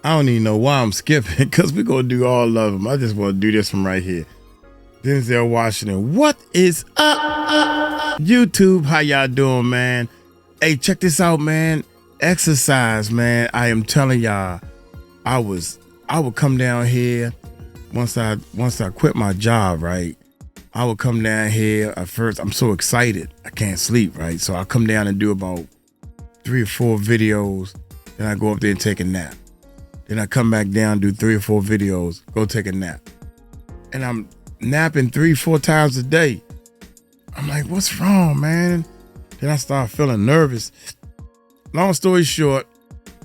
I don't even know why I'm skipping because we're going to do all of them. I just want to do this one right here. Denzel Washington. What is up? YouTube, how y'all doing, man? Hey, check this out, man. Exercise, man. I am telling y'all, I would come down here once I quit my job, right? I would come down here. At first, I'm so excited. I can't sleep, right? So I come down and do about 3 or 4 videos. Then I go up there and take a nap. Then I come back down, do 3 or 4 videos, go take a nap. And I'm napping 3-4 times a day. I'm like, what's wrong, man? Then I start feeling nervous. Long story short,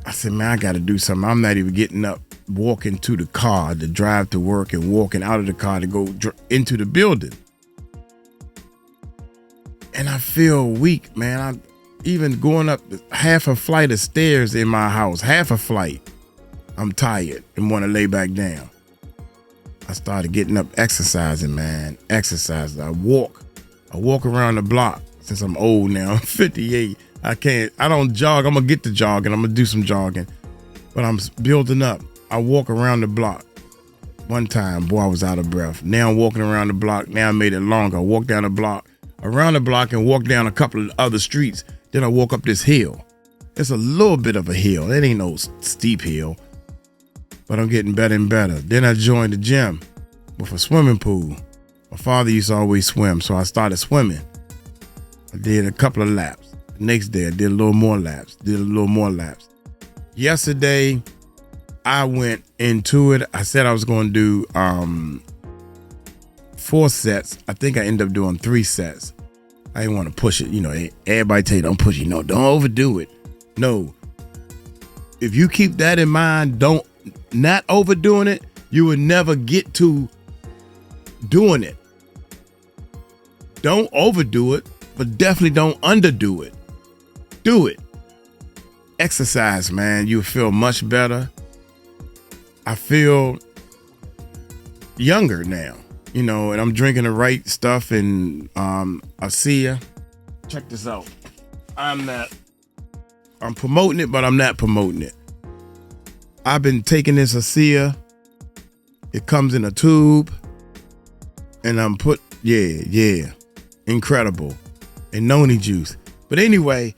I said, man, I got to do something. I'm not even getting up, walking to the car to drive to work and walking out of the car to go into the building. And I feel weak, man. I'm even going up half a flight of stairs in my house, half a flight. I'm tired and want to lay back down. I started getting up, exercising, man. Exercising. I walk around the block. Since I'm old now, I'm 58. I don't jog. I'm going to get to jogging. I'm going to do some jogging. But I'm building up. I walk around the block. One time, boy, I was out of breath. Now I'm walking around the block. Now I made it longer. I walk down the block, around the block, and walk down a couple of other streets. Then I walk up this hill. It's a little bit of a hill. It ain't no steep hill. But I'm getting better and better. Then I joined the gym with a swimming pool. My father used to always swim, so I started swimming. I did a couple of laps. The next day, I did a little more laps. Yesterday, I went into it. I said I was going to do 4 sets. I think I ended up doing 3 sets. I didn't want to push it. You know, everybody tell you, don't push it. No, don't overdo it. No. If you keep that in mind, not overdoing it, you will never get to doing it. Don't overdo it, but definitely don't underdo it. Do it. Exercise, man. You'll feel much better. I feel younger now, you know, and I'm drinking the right stuff and 𝗗𝗢𝗡𝗞𝗦. Check this out. I'm promoting it, but I'm not promoting it. I've been taking this 𝗗𝗢𝗡𝗞𝗦. It comes in a tube and I'm incredible. And noni juice. But anyway,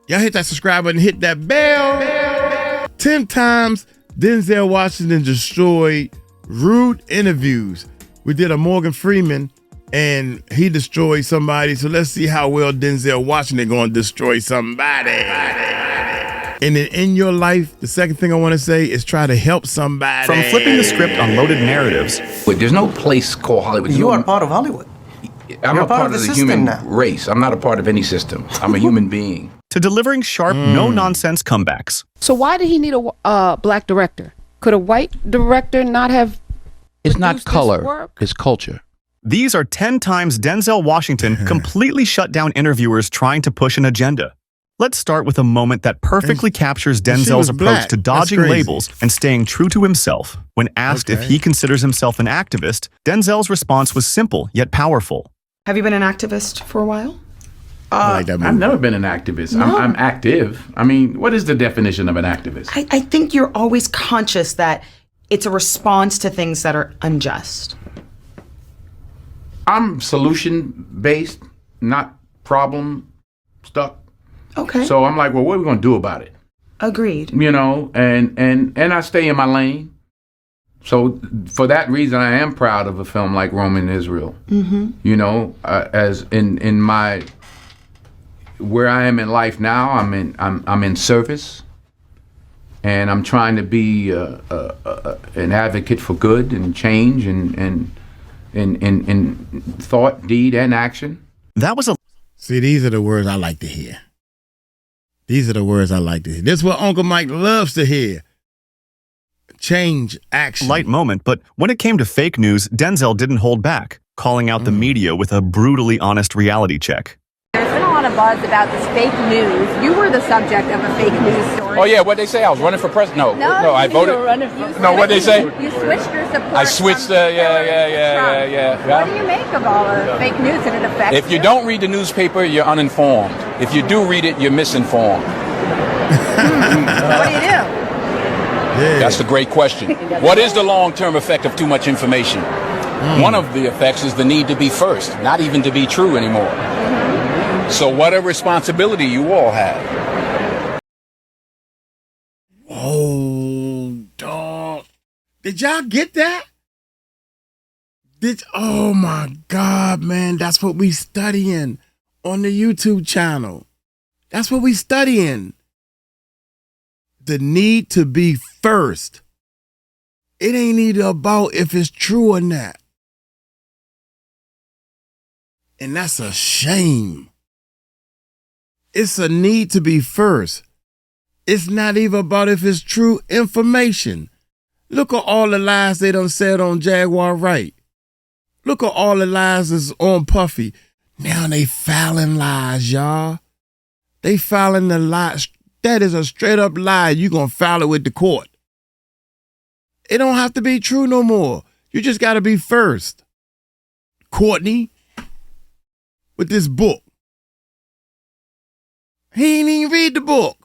y'all hit that subscribe button, hit that bell. 10 times Denzel Washington destroyed rude interviews. We did a Morgan Freeman and he destroyed somebody. So let's see how well Denzel Washington going to destroy somebody. And then in your life, the second thing I want to say is try to help somebody. From flipping the script on loaded narratives. But there's no place called Hollywood. You are part of Hollywood. I'm a part of the human race. I'm not a part of any system. I'm a human being. To delivering sharp, no-nonsense comebacks. So why did he need a black director? Could a white director not have? It's not color, it's culture. These are 10 times Denzel Washington completely shut down interviewers trying to push an agenda. Let's start with a moment that perfectly captures Denzel's approach to dodging labels and staying true to himself. When asked if he considers himself an activist, Denzel's response was simple yet powerful. Have you been an activist for a while? I've never been an activist. No. I'm active. I mean, what is the definition of an activist? I think you're always conscious that it's a response to things that are unjust. I'm solution-based, not problem-stuck. Okay. So I'm like, well, what are we going to do about it? Agreed. You know, and I stay in my lane. So for that reason, I am proud of a film like Roman Israel. Mm-hmm. You know, as in my where I am in life now, I'm in service, and I'm trying to be an advocate for good and change and in thought, deed, and action. That was a See, these are the words I like to hear. These are the words I like to hear. This is what Uncle Mike loves to hear. Change, action. light moment, but when it came to fake news, Denzel didn't hold back, calling out the media with a brutally honest reality check. There's been a lot of buzz about this fake news. You were the subject of a fake news story. Oh yeah, what they say? I was running for president. No, I voted. No, what they say? You switched your support. I switched. Yeah. What do you make of all the fake news and it affects If you don't read the newspaper, you're uninformed. If you do read it, you're misinformed. What do you do? That's a great question. What is the long-term effect of too much information? One of the effects is the need to be first, not even to be true anymore. So what a responsibility you all have. Oh, dog. Did y'all get that? Oh my God, man. That's what we studying on the YouTube channel. That's what we studying. The need to be first. It ain't either about if it's true or not. And that's a shame. It's a need to be first. It's not even about if it's true information. Look at all the lies they done said on Jaguar Wright. Look at all the lies that's on Puffy. Now they filing lies, y'all. They filing the lies. That is a straight up lie. You gonna file it with the court. It don't have to be true no more. You just gotta be first. Courtney, with this book. He ain't even read the book.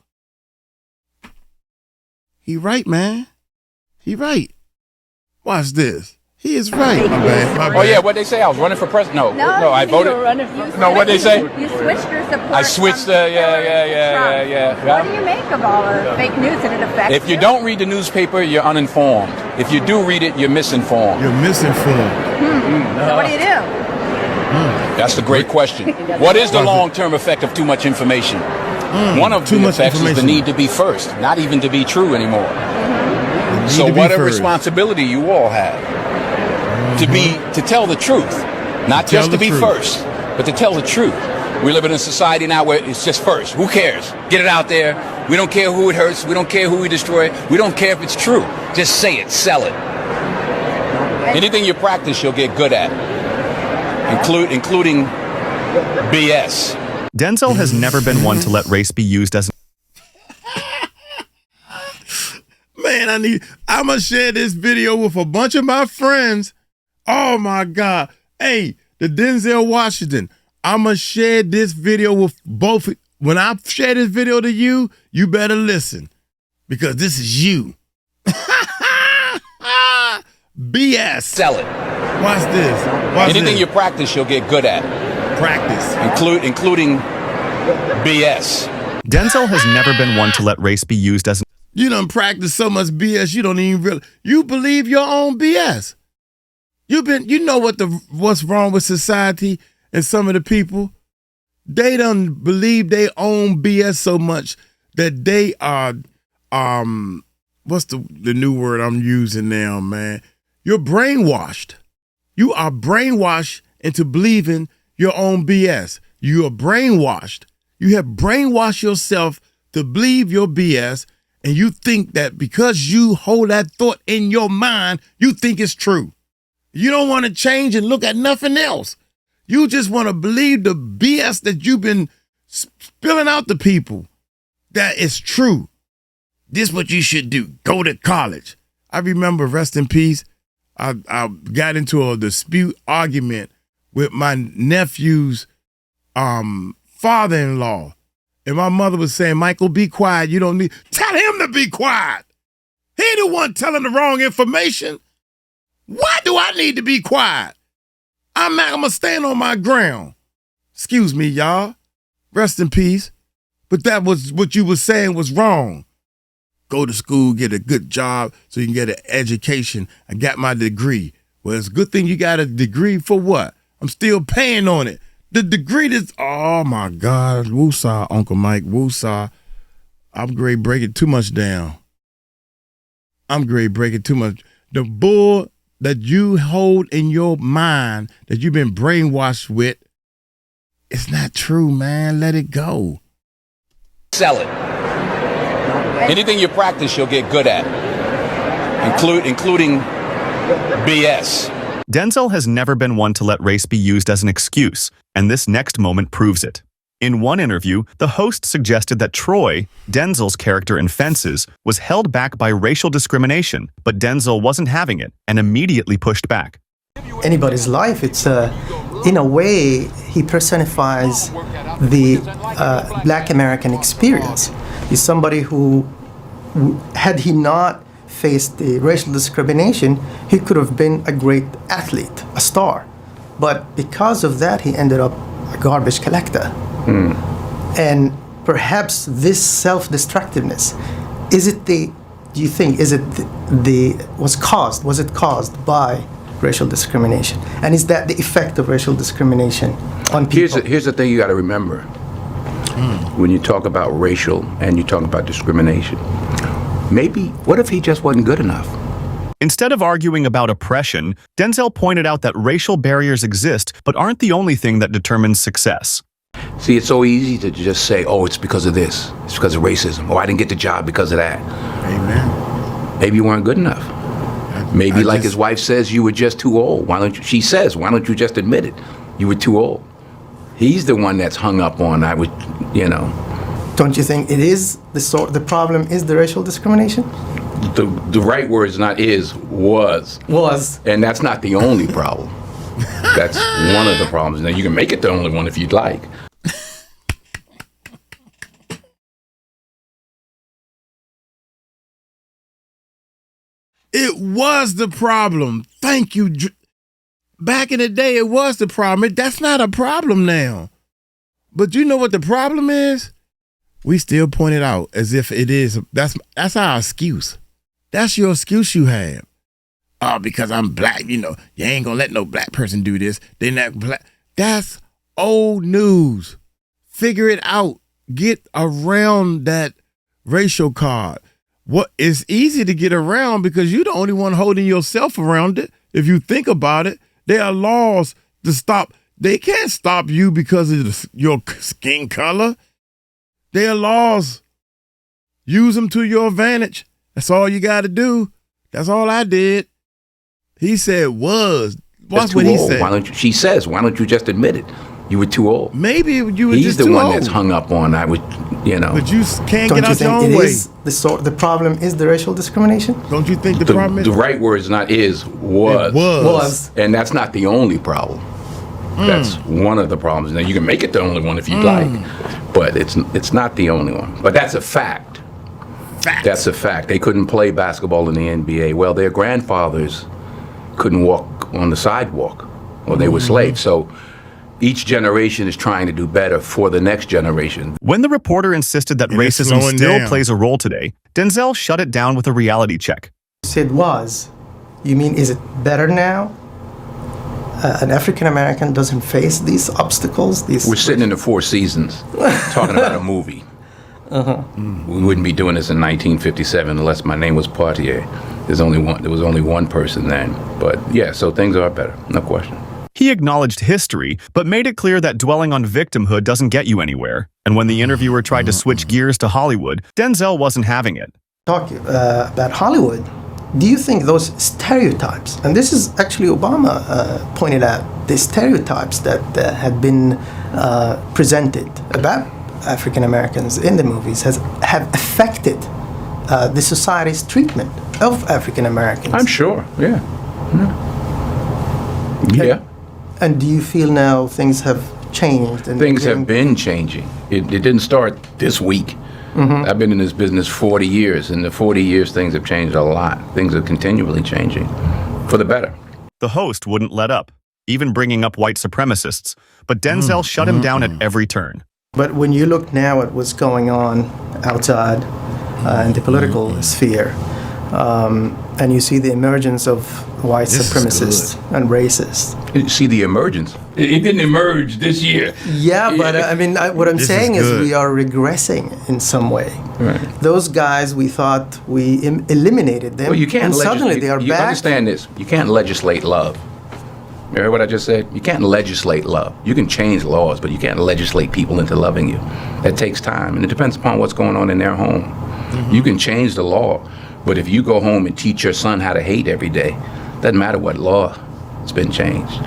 He right, man. He right. Watch this. He is right. My bad. Oh yeah, what they say? I was running for president. No, I voted. No, what they say? You switched your support. I switched Trump. What do you make of all the fake news and it affects If you don't read the newspaper, you're uninformed. If you do read it, you're misinformed. You're misinformed. So what do you do? That's the great question. What is the long-term effect of too much information? One of the effects is the need to be first, not even to be true anymore. So what a responsibility you all have. To tell the truth, not just to be first, but to tell the truth. We live in a society now where it's just first. Who cares? Get it out there. We don't care who it hurts. We don't care who we destroy. We don't care if it's true. Just say it, sell it. Anything you practice, you'll get good at, including BS. Denzel has never been one to let race be used as Man, I'm going to share this video with a bunch of my friends. Oh my God. Hey, the Denzel Washington. I'm going to share this video with both. When I share this video to you, you better listen because this is you. BS. Sell it. Watch this. Anything you practice, you'll get good at. Practice. Including BS. Denzel has never been one to let race be used as You done practice so much BS you don't even realize. You believe your own BS. You know what's wrong with society and some of the people. They done believe they own BS so much that they are what's the new word I'm using now, man? You're brainwashed. You are brainwashed into believing your own BS. You are brainwashed. You have brainwashed yourself to believe your BS, and you think that because you hold that thought in your mind, you think it's true. You don't want to change and look at nothing else. You just want to believe the BS that you've been spilling out to people that is true. This is what you should do. Go to college. I remember, rest in peace, I got into a dispute argument with my nephew's father-in-law. And my mother was saying, Michael, be quiet. You don't need... Tell him to be quiet. He the one telling the wrong information. Why do I need to be quiet? I'm going to stand on my ground. Excuse me, y'all. Rest in peace. But that was what you were saying was wrong. Go to school, get a good job so you can get an education. I got my degree. Well, it's a good thing you got a degree for what? I'm still paying on it. The degree that's, oh my God, woosah, Uncle Mike, woosah. I'm great breaking too much down. I'm great breaking too much. The bull that you hold in your mind that you've been brainwashed with, it's not true, man. Let it go. Sell it. Anything you practice, you'll get good at, including BS. Denzel has never been one to let race be used as an excuse, and this next moment proves it. In one interview, the host suggested that Troy, Denzel's character in Fences, was held back by racial discrimination, but Denzel wasn't having it and immediately pushed back. Anybody's life, it's in a way, he personifies the Black American experience. He's somebody who, had he not faced the racial discrimination, he could have been a great athlete, a star. But because of that, he ended up a garbage collector. And perhaps this self-destructiveness, was it caused by racial discrimination? And is that the effect of racial discrimination on people? Here's the thing you got to remember. When you talk about racial and you talk about discrimination, what if he just wasn't good enough? Instead of arguing about oppression, Denzel pointed out that racial barriers exist but aren't the only thing that determines success. See, it's so easy to just say, oh, it's because of this. It's because of racism. Oh, I didn't get the job because of that. Amen. Maybe you weren't good enough. Maybe, like his wife says, you were just too old. She says, why don't you just admit it? You were too old. He's the one that's hung up on, Don't you think it is the problem is the racial discrimination? The right word is not is, was. Was. And that's not the only problem. That's one of the problems. Now, you can make it the only one if you'd like. It was the problem. Thank you. Back in the day, it was the problem. That's not a problem now. But you know what the problem is? We still point it out as if it is. That's our excuse. That's your excuse you have. Oh, because I'm black, you ain't gonna let no black person do this. They're not black. That's old news. Figure it out. Get around that racial card. It's easy to get around because you're the only one holding yourself around it. If you think about it, there are laws to stop. They can't stop you because of your skin color. There are laws. Use them to your advantage. That's all you got to do. That's all I did. He said was. Watch what he said. She says, why don't you just admit it? You were too old. Maybe you were just too old. He's the one that's hung up on, But you can't get out your own way. The problem is the racial discrimination? Don't you think the problem is? The right word is not is, was. It was. And that's not the only problem. That's one of the problems. Now, you can make it the only one if you'd like, but it's not the only one. But that's a fact. That's a fact. They couldn't play basketball in the NBA. Well, their grandfathers couldn't walk on the sidewalk, or they were slaves. So each generation is trying to do better for the next generation. When the reporter insisted that racism still plays a role today, Denzel shut it down with a reality check. You said was. You mean, is it better now? An African American doesn't face these obstacles? We're sitting in the Four Seasons talking about a movie. We wouldn't be doing this in 1957 unless my name was Poitier. There was only one person then. But yeah, so things are better, no question. He acknowledged history, but made it clear that dwelling on victimhood doesn't get you anywhere. And when the interviewer tried to switch gears to Hollywood, Denzel wasn't having it. Talk about Hollywood. Do you think those stereotypes, and this is actually Obama pointed out, the stereotypes that had been presented about African Americans in the movies have affected the society's treatment of African Americans? I'm sure, yeah. And do you feel now things have changed? Things have been changing. It didn't start this week. I've been in this business 40 years. In the 40 years, things have changed a lot. Things are continually changing for the better. The host wouldn't let up, even bringing up white supremacists. But Denzel shut him down at every turn. But when you look now at what's going on outside in the political sphere, and you see the emergence of white supremacists and racists. You see the emergence. It didn't emerge this year. Yeah, but what I'm saying is we are regressing in some way. Right. Those guys, we thought we eliminated them, well, you can't and suddenly they are you back. Understand this. You can't legislate love. You heard what I just said? You can't legislate love. You can change laws, but you can't legislate people into loving you. That takes time, and it depends upon what's going on in their home. You can change the law, but if you go home and teach your son how to hate every day, doesn't matter what law has been changed.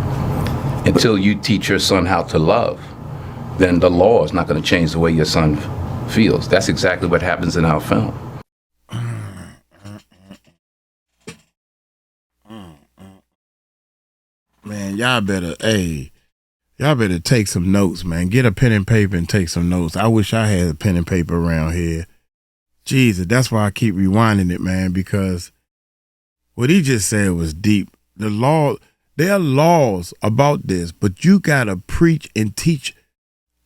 Until you teach your son how to love, then the law is not going to change the way your son feels. That's exactly what happens in our film. Man, y'all better take some notes, man. Get a pen and paper and take some notes. I wish I had a pen and paper around here. Jesus, that's why I keep rewinding it, man, because what he just said was deep. There are laws about this, but you got to preach and teach.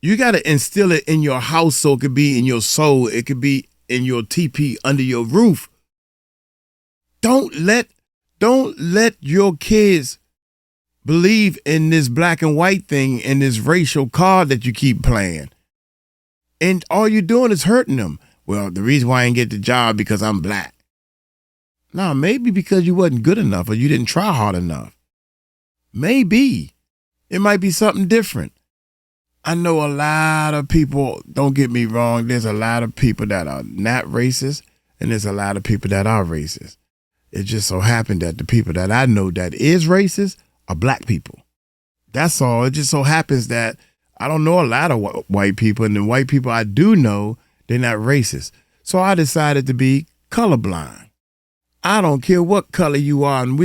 You got to instill it in your house so it could be in your soul. It could be in your TP under your roof. Don't let your kids believe in this black and white thing and this racial card that you keep playing. And all you're doing is hurting them. Well, the reason why I didn't get the job because I'm black. No, maybe because you wasn't good enough or you didn't try hard enough. Maybe. It might be something different. I know a lot of people, don't get me wrong, there's a lot of people that are not racist and there's a lot of people that are racist. It just so happened that the people that I know that is racist are black people. That's all. It just so happens that I don't know a lot of white people, and the white people I do know, they're not racist. So I decided to be colorblind. I don't care what color you are, and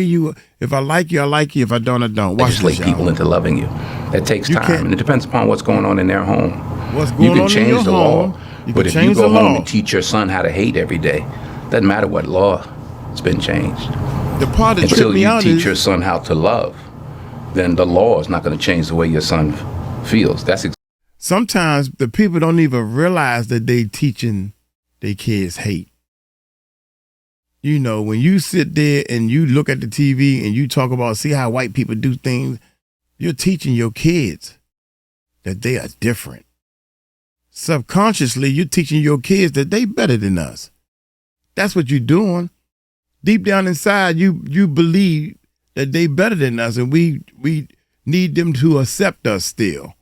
if I like you, I like you. If I don't, I don't. Legislate people into loving you. That takes time, and it depends upon what's going on in their home. What's going on in your home? You can change the law, but if you go home and teach your son how to hate every day, doesn't matter what law has been changed. The part that until you teach your son how to love, then the law is not going to change the way your son feels. Sometimes the people don't even realize that they teaching their kids hate. You know, when you sit there and you look at the TV and you talk about, see how white people do things, you're teaching your kids that they are different. Subconsciously, you're teaching your kids that they better than us. That's what you're doing. Deep down inside, you believe that they better than us, and we need them to accept us still.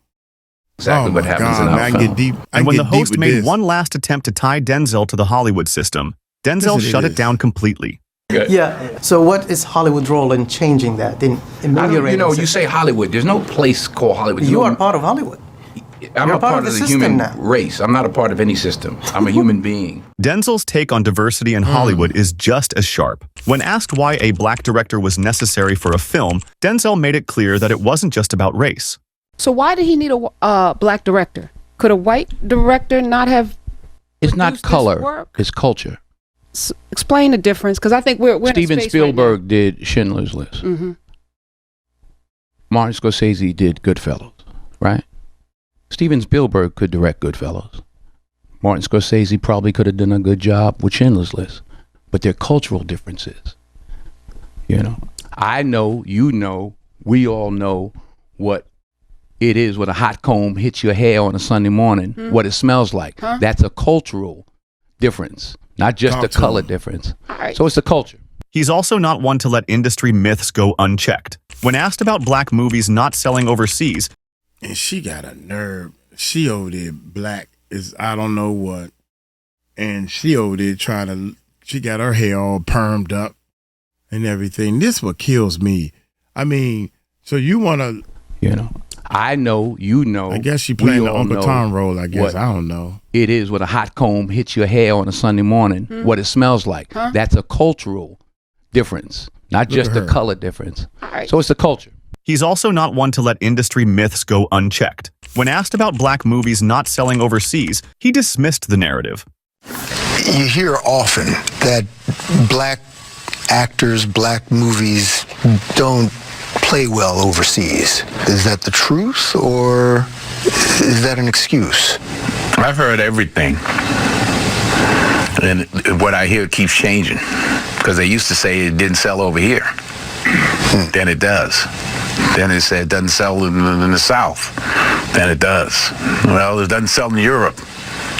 Exactly what happens in our film. And when the host made one last attempt to tie Denzel to the Hollywood system, Denzel shut it down completely. Yeah. So what is Hollywood's role in changing that, in ameliorating? You say Hollywood. There's no place called Hollywood. You are part of Hollywood. I'm a part of the human race. I'm not a part of any system. I'm a human being. Denzel's take on diversity in Hollywood is just as sharp. When asked why a black director was necessary for a film, Denzel made it clear that it wasn't just about race. So why did he need a black director? Could a white director not have? It's not color. It's culture. Explain the difference, because I think we're Steven Spielberg did Schindler's List. Mm-hmm. Martin Scorsese did Goodfellas, right? Steven Spielberg could direct Goodfellas. Martin Scorsese probably could have done a good job with Schindler's List, but they're cultural differences. You know, I know, you know, we all know what it is when a hot comb hits your hair on a Sunday morning, what it smells like. That's a cultural difference, not just a color difference. So it's the culture. He's also not one to let industry myths go unchecked. When asked about black movies not selling overseas, and she got a nerve. She over there black is I don't know what. And she over there she got her hair all permed up and everything. This what kills me. I mean, so you want to. You know, I know, you know. I guess she playing the Uncle Tom role, I guess. I don't know. It is when a hot comb hits your hair on a Sunday morning, what it smells like. That's a cultural difference, not just a color difference. So it's the culture. He's also not one to let industry myths go unchecked. When asked about black movies not selling overseas, he dismissed the narrative. You hear often that black actors, black movies don't play well overseas. Is that the truth, or is that an excuse? I've heard everything. And what I hear keeps changing. Because they used to say it didn't sell over here. Then it does. Then it said it doesn't sell in the South. Then it does. Well, it doesn't sell in Europe.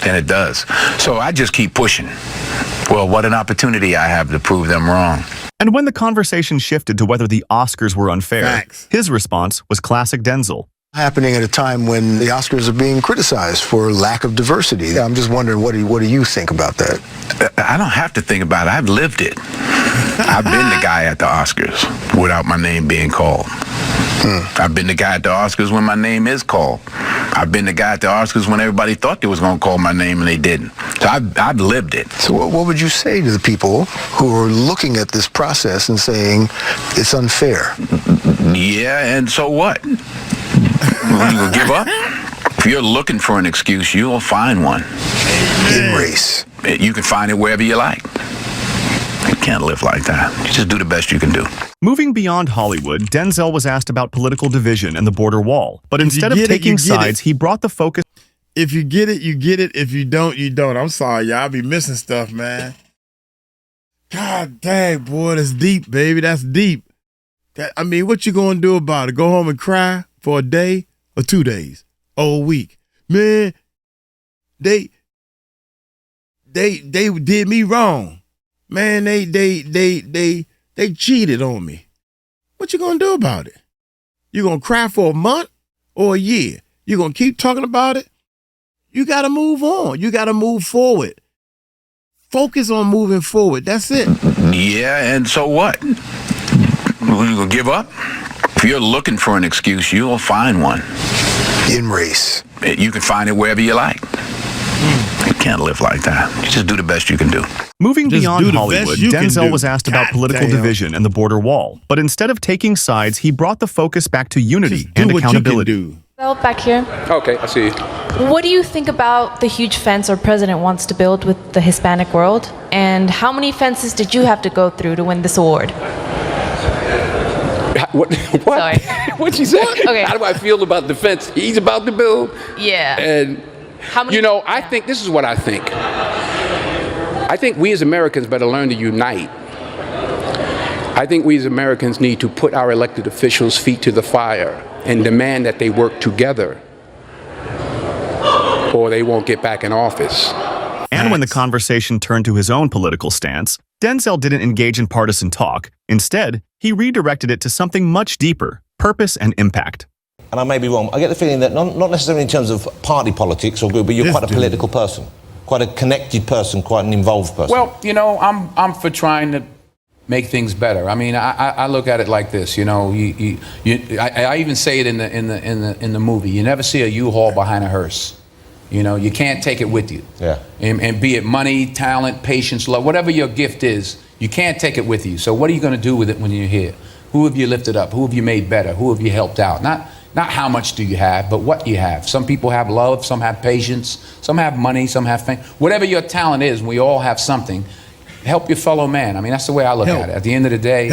Then it does. So I just keep pushing. Well, what an opportunity I have to prove them wrong. And when the conversation shifted to whether the Oscars were unfair, his response was classic Denzel. Happening at a time when the Oscars are being criticized for lack of diversity. I'm just wondering, what do you think about that? I don't have to think about it. I've lived it. I've been the guy at the Oscars without my name being called. I've been the guy at the Oscars when my name is called. I've been the guy at the Oscars when everybody thought they was going to call my name and they didn't. So I've lived it. So what would you say to the people who are looking at this process and saying it's unfair? Yeah, and so what? You gonna give up? If you're looking for an excuse, you'll find one. In race, You can find it wherever you like. You can't live like that. You just do the best you can do. Moving beyond Hollywood, Denzel was asked about political division and the border wall. But instead of taking sides, he brought the focus. If you get it, you get it. If you don't, you don't. I'm sorry, y'all. I be missing stuff, man. God dang, boy, that's deep, baby. That's deep. I mean, what you gonna do about it? Go home and cry for a day or 2 days or a week? Man, they did me wrong. Man, they cheated on me. What you gonna do about it? You gonna cry for a month or a year? You gonna keep talking about it? You gotta move on. You gotta move forward. Focus on moving forward. That's it. Yeah, and so what? You gonna give up? If you're looking for an excuse, you'll find one. In race. You can find it wherever you like. You can't live like that. You just do the best you can do. Moving beyond Hollywood, Denzel was asked about political division and the border wall. But instead of taking sides, he brought the focus back to unity and accountability. Well, back here. Okay, I see you. What do you think about the huge fence our president wants to build with the Hispanic world? And how many fences did you have to go through to win this award? What? Sorry. What'd she say? Okay. How do I feel about the fence he's about to build? Yeah. And, how many, I think, this is what I think. I think we as Americans better learn to unite. I think we as Americans need to put our elected officials' feet to the fire and demand that they work together, or they won't get back in office. And when the conversation turned to his own political stance, Denzel didn't engage in partisan talk. Instead, he redirected it to something much deeper: purpose and impact. And I may be wrong, I get the feeling that not necessarily in terms of party politics or group, but you're quite a political person, quite a connected person, quite an involved person. Well, I'm for trying to make things better. I mean, I look at it like this. I even say it in the movie. You never see a U-Haul behind a hearse. You can't take it with you. Yeah. And be it money, talent, patience, love, whatever your gift is, you can't take it with you. So what are you going to do with it when you're here? Who have you lifted up? Who have you made better? Who have you helped out? Not how much do you have, but what you have. Some people have love, some have patience, some have money, some have fame. Whatever your talent is, we all have something. Help your fellow man. I mean, that's the way I look at it. At the end of the day,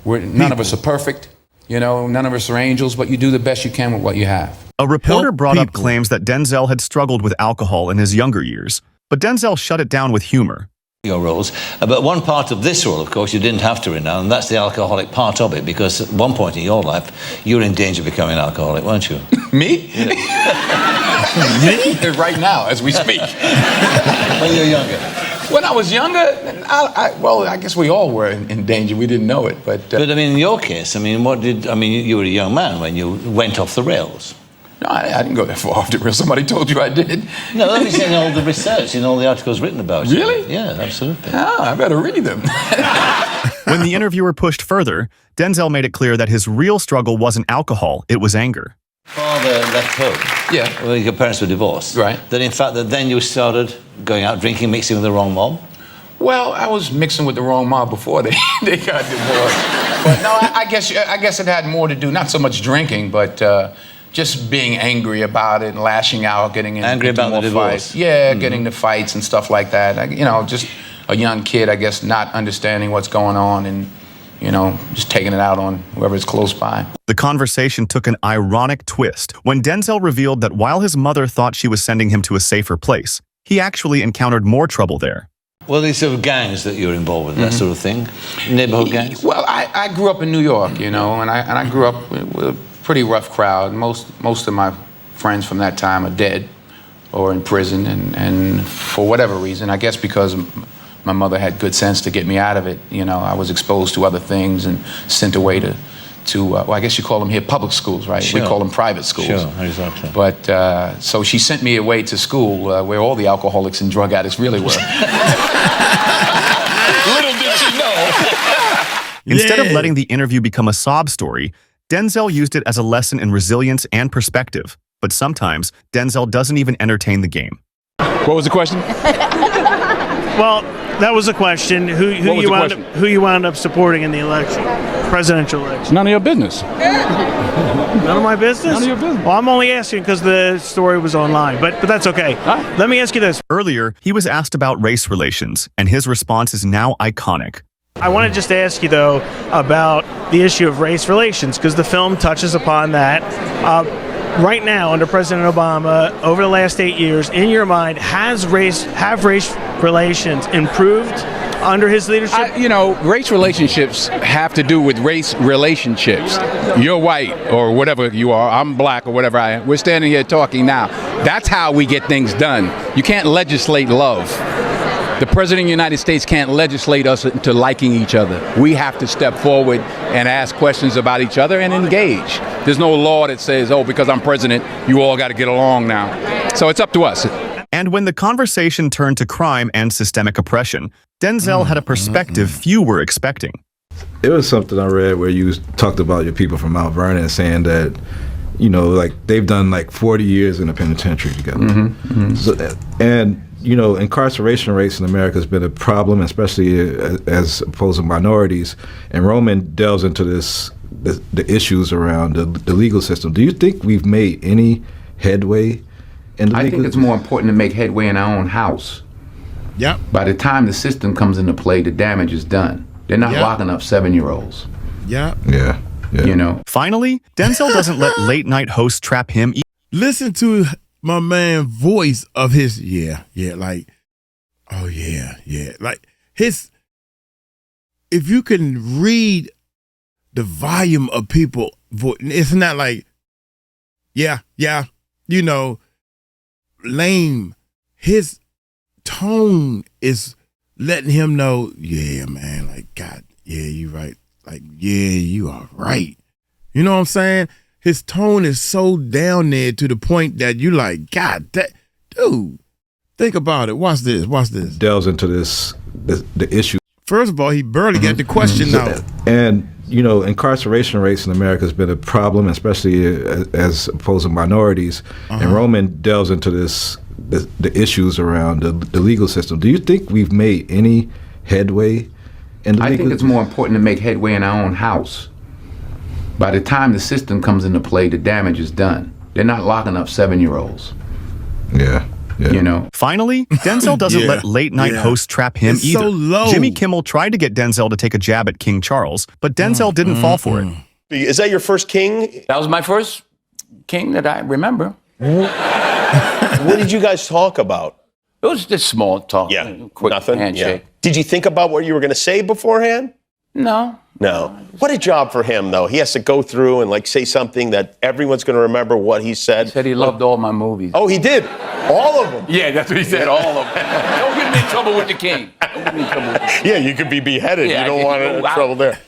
none of us are perfect. None of us are angels, but you do the best you can with what you have. A reporter brought up claims that Denzel had struggled with alcohol in his younger years, but Denzel shut it down with humor. Your roles, but one part of this role, of course, you didn't have to renounce, and that's the alcoholic part of it, because at one point in your life, you were in danger of becoming an alcoholic, weren't you? Me? Yeah. Me? Right now, as we speak. When you were younger. When I was younger, I guess we all were in danger. We didn't know it, but I mean, in your case, you were a young man when you went off the rails. No, I didn't go that far off the rails. Somebody told you I did. No, let me say in all the research, in all the articles written about you. Really? Yeah, absolutely. Oh, I better read them. When the interviewer pushed further, Denzel made it clear that his real struggle wasn't alcohol, it was anger. Father left home. Yeah. Well, your parents were divorced. Right. That in fact, then you started going out drinking, mixing with the wrong mob. Well, I was mixing with the wrong mob before they got divorced. But no, I guess it had more to do, not so much drinking, but just being angry about it and lashing out, getting into more fights. Yeah, getting into fights and stuff like that. Just a young kid, I guess, not understanding what's going on and, just taking it out on whoever's close by. The conversation took an ironic twist when Denzel revealed that while his mother thought she was sending him to a safer place, he actually encountered more trouble there. Well, these sort of gangs that you're involved with, that sort of thing, neighborhood gangs. Well, I grew up in New York, and I grew up with a pretty rough crowd. Most of my friends from that time are dead or in prison, and for whatever reason, I guess because my mother had good sense to get me out of it. I was exposed to other things and sent away to I guess you call them here public schools, right? Sure. We call them private schools. Sure, exactly. But so she sent me away to school where all the alcoholics and drug addicts really were. Little did she know. Instead of letting the interview become a sob story, Denzel used it as a lesson in resilience and perspective. But sometimes, Denzel doesn't even entertain the game. What was the question? Well, that was a question. Who you wound up supporting in the election? presidential election? None of your business. None of my business? None of your business. Well, I'm only asking because the story was online, but that's okay. Let me ask you this. Earlier, he was asked about race relations, and his response is now iconic. I want to just ask you, though, about the issue of race relations, because the film touches upon that. Right now, under President Obama, over the last 8 years, in your mind, have race relations improved under his leadership? Race relationships have to do with race relationships. You're white or whatever you are. I'm black or whatever I am. We're standing here talking now. That's how we get things done. You can't legislate love. The President of the United States can't legislate us into liking each other. We have to step forward and ask questions about each other and engage. There's no law that says, oh, because I'm president, you all got to get along now. So it's up to us. And when the conversation turned to crime and systemic oppression, Denzel had a perspective few were expecting. It was something I read where you talked about your people from Mount Vernon saying that, they've done 40 years in the penitentiary together. So, and incarceration rates in America has been a problem, especially as opposed to minorities. And Roman delves into the issues around the legal system. Do you think we've made any headway in the legal system? I think it's more important to make headway in our own house. Yep. By the time the system comes into play, the damage is done. They're not locking up 7-year-olds. Yeah. Yeah. Finally, Denzel doesn't let late night hosts trap him. Listen to my man voice of his if you can read the volume of people, it's not like lame. His tone is letting him know, God, you right. You are right. You know what I'm saying? His tone is so down there to the point that you like, God, dude, think about it. Watch this. Delves into the issue. First of all, he barely got the question out. And, incarceration rates in America has been a problem, especially as opposed to minorities. And Roman delves into the issues around the legal system. Do you think we've made any headway in the I think it's more important to make headway in our own house. By the time the system comes into play, the damage is done. They're not locking up 7-year-olds. Yeah. Finally, Denzel doesn't let late night hosts trap him either. So low. Jimmy Kimmel tried to get Denzel to take a jab at King Charles, but Denzel didn't fall for it. Is that your first king? That was my first king that I remember. What did you guys talk about? It was just small talk. Yeah, quick nothing. handshake. Yeah. Did you think about what you were going to say beforehand? No. What a job for him, though. He has to go through and say something that everyone's going to remember what he said. He said he loved all my movies. Oh, he did? All of them? Yeah, that's what he said, all of them. Don't get me in trouble with the king. Yeah, you could be beheaded. Yeah, you don't want any trouble there.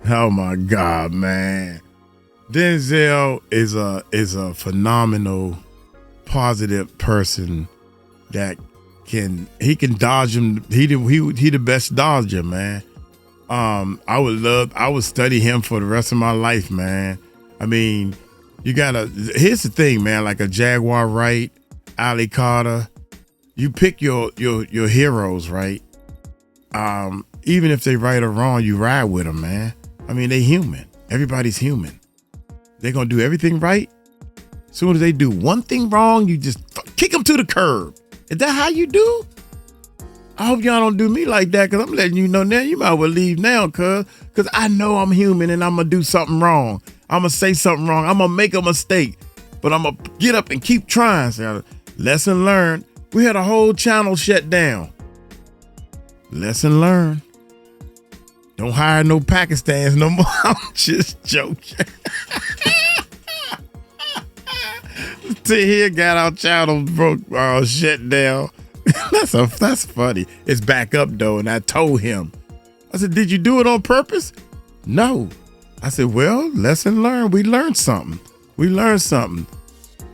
Oh, my God, man. Denzel is a phenomenal, positive person that can dodge him. He the best dodger, man. I would study him for the rest of my life, man. I mean, here's the thing, man, like a Jaguar Wright, Ali Carter, you pick your heroes, right? Even if they right or wrong, you ride with them, man. I mean, they human. Everybody's human. They're going to do everything right. As soon as they do one thing wrong, you just kick them to the curb. Is that how you do? I hope y'all don't do me like that, because I'm letting you know now. You might well leave now, because I know I'm human and I'm going to do something wrong. I'm going to say something wrong. I'm going to make a mistake, but I'm going to get up and keep trying. So, lesson learned. We had a whole channel shut down. Lesson learned. Don't hire no Pakistans no more. I'm just joking. See, here got our channel shut down. That's funny. It's back up though, and I told him. I said, "Did you do it on purpose?" No. I said, "Well, lesson learned. We learned something.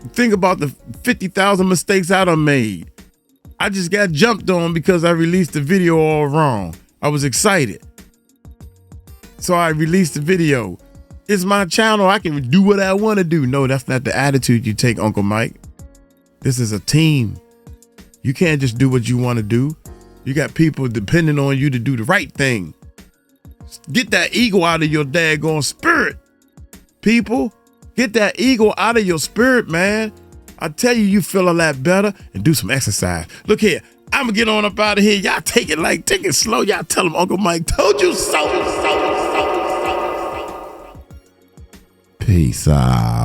Think about the 50,000 mistakes I done made. I just got jumped on because I released the video all wrong. I was excited, so I released the video. It's my channel. I can do what I want to do." No, that's not the attitude you take, Uncle Mike. This is a team. You can't just do what you want to do. You got people depending on you to do the right thing. Get that ego out of your daggone spirit. People, get that ego out of your spirit, man. I tell you, you feel a lot better, and do some exercise. Look here, I'm gonna get on up out of here. Y'all take it slow. Y'all tell them Uncle Mike told you so. Peace out.